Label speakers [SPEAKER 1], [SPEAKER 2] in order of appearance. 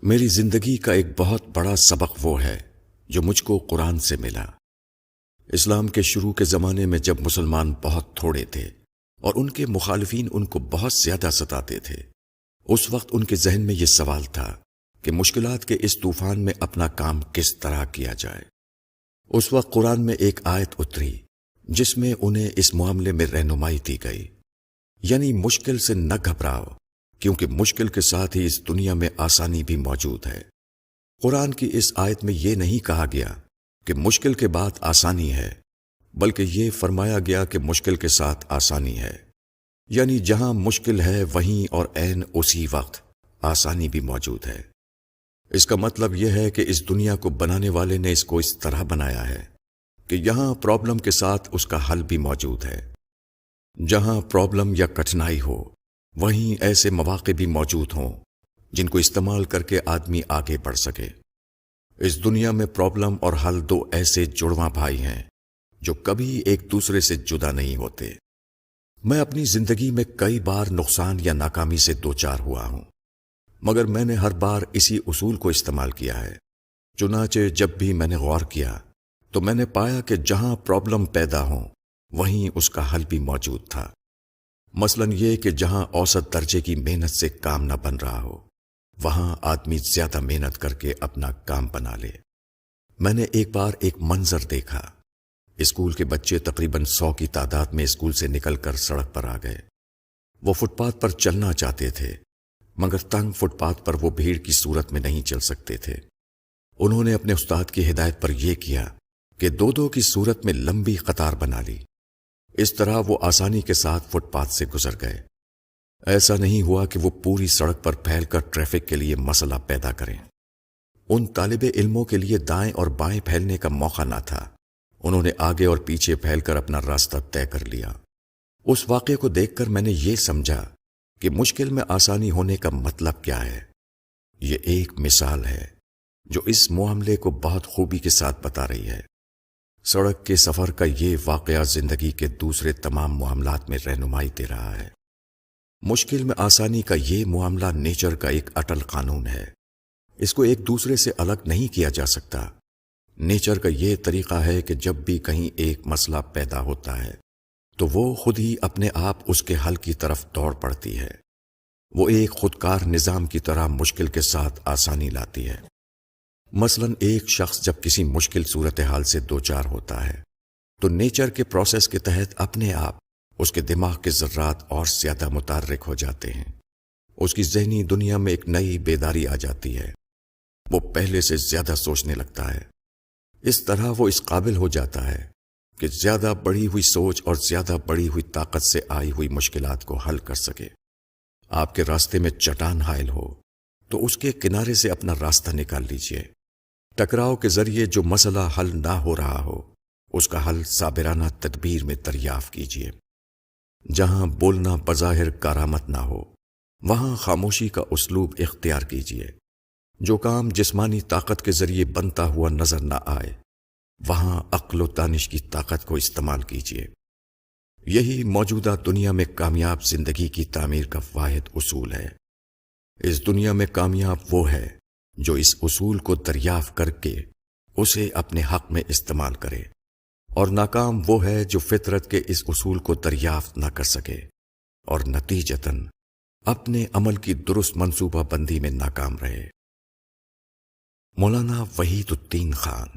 [SPEAKER 1] میری زندگی کا ایک بہت بڑا سبق وہ ہے جو مجھ کو قرآن سے ملا۔ اسلام کے شروع کے زمانے میں جب مسلمان بہت تھوڑے تھے اور ان کے مخالفین ان کو بہت زیادہ ستاتے تھے، اس وقت ان کے ذہن میں یہ سوال تھا کہ مشکلات کے اس طوفان میں اپنا کام کس طرح کیا جائے۔ اس وقت قرآن میں ایک آیت اتری جس میں انہیں اس معاملے میں رہنمائی دی گئی، یعنی مشکل سے نہ گھبراؤ، کیونکہ مشکل کے ساتھ ہی اس دنیا میں آسانی بھی موجود ہے۔ قرآن کی اس آیت میں یہ نہیں کہا گیا کہ مشکل کے بعد آسانی ہے، بلکہ یہ فرمایا گیا کہ مشکل کے ساتھ آسانی ہے، یعنی جہاں مشکل ہے وہیں اور عین اسی وقت آسانی بھی موجود ہے۔ اس کا مطلب یہ ہے کہ اس دنیا کو بنانے والے نے اس کو اس طرح بنایا ہے کہ یہاں پرابلم کے ساتھ اس کا حل بھی موجود ہے۔ جہاں پرابلم یا کٹھنائی ہو وہیں ایسے مواقع بھی موجود ہوں جن کو استعمال کر کے آدمی آگے بڑھ سکے۔ اس دنیا میں پرابلم اور حل دو ایسے جڑواں بھائی ہیں جو کبھی ایک دوسرے سے جدا نہیں ہوتے۔ میں اپنی زندگی میں کئی بار نقصان یا ناکامی سے دوچار ہوا ہوں، مگر میں نے ہر بار اسی اصول کو استعمال کیا ہے۔ چنانچہ جب بھی میں نے غور کیا تو میں نے پایا کہ جہاں پرابلم پیدا ہوں وہیں اس کا حل بھی موجود تھا۔ مثلاً یہ کہ جہاں اوسط درجے کی محنت سے کام نہ بن رہا ہو وہاں آدمی زیادہ محنت کر کے اپنا کام بنا لے۔ میں نے ایک بار ایک منظر دیکھا۔ اسکول کے بچے تقریباً 100 کی تعداد میں اسکول سے نکل کر سڑک پر آ گئے۔ وہ فٹ پاتھ پر چلنا چاہتے تھے، مگر تنگ فٹ پاتھ پر وہ بھیڑ کی صورت میں نہیں چل سکتے تھے۔ انہوں نے اپنے استاد کی ہدایت پر یہ کیا کہ دو کی صورت میں لمبی قطار بنا لی۔ اس طرح وہ آسانی کے ساتھ فٹ پاتھ سے گزر گئے۔ ایسا نہیں ہوا کہ وہ پوری سڑک پر پھیل کر ٹریفک کے لیے مسئلہ پیدا کریں۔ ان طالب علموں کے لیے دائیں اور بائیں پھیلنے کا موقع نہ تھا۔ انہوں نے آگے اور پیچھے پھیل کر اپنا راستہ طے کر لیا۔ اس واقعے کو دیکھ کر میں نے یہ سمجھا کہ مشکل میں آسانی ہونے کا مطلب کیا ہے۔ یہ ایک مثال ہے جو اس معاملے کو بہت خوبی کے ساتھ بتا رہی ہے۔ سڑک کے سفر کا یہ واقعہ زندگی کے دوسرے تمام معاملات میں رہنمائی دے رہا ہے۔ مشکل میں آسانی کا یہ معاملہ نیچر کا ایک اٹل قانون ہے۔ اس کو ایک دوسرے سے الگ نہیں کیا جا سکتا۔ نیچر کا یہ طریقہ ہے کہ جب بھی کہیں ایک مسئلہ پیدا ہوتا ہے تو وہ خود ہی اپنے آپ اس کے حل کی طرف دوڑ پڑتی ہے۔ وہ ایک خودکار نظام کی طرح مشکل کے ساتھ آسانی لاتی ہے۔ مثلاً ایک شخص جب کسی مشکل صورتحال سے دوچار ہوتا ہے تو نیچر کے پروسیس کے تحت اپنے آپ اس کے دماغ کے ذرات اور زیادہ متحرک ہو جاتے ہیں۔ اس کی ذہنی دنیا میں ایک نئی بیداری آ جاتی ہے۔ وہ پہلے سے زیادہ سوچنے لگتا ہے۔ اس طرح وہ اس قابل ہو جاتا ہے کہ زیادہ بڑھی ہوئی سوچ اور زیادہ بڑھی ہوئی طاقت سے آئی ہوئی مشکلات کو حل کر سکے۔ آپ کے راستے میں چٹان حائل ہو تو اس کے کنارے سے اپنا راستہ نکال لیجئے۔ ٹکراؤ کے ذریعے جو مسئلہ حل نہ ہو رہا ہو اس کا حل صابرانہ تدبیر میں دریافت کیجیے۔ جہاں بولنا بظاہر کارآمد نہ ہو وہاں خاموشی کا اسلوب اختیار کیجیے۔ جو کام جسمانی طاقت کے ذریعے بنتا ہوا نظر نہ آئے وہاں عقل و دانش کی طاقت کو استعمال کیجیے۔ یہی موجودہ دنیا میں کامیاب زندگی کی تعمیر کا واحد اصول ہے۔ اس دنیا میں کامیاب وہ ہے جو اس اصول کو دریافت کر کے اسے اپنے حق میں استعمال کرے، اور ناکام وہ ہے جو فطرت کے اس اصول کو دریافت نہ کر سکے اور نتیجتاً اپنے عمل کی درست منصوبہ بندی میں ناکام رہے۔ مولانا وحید الدین خان۔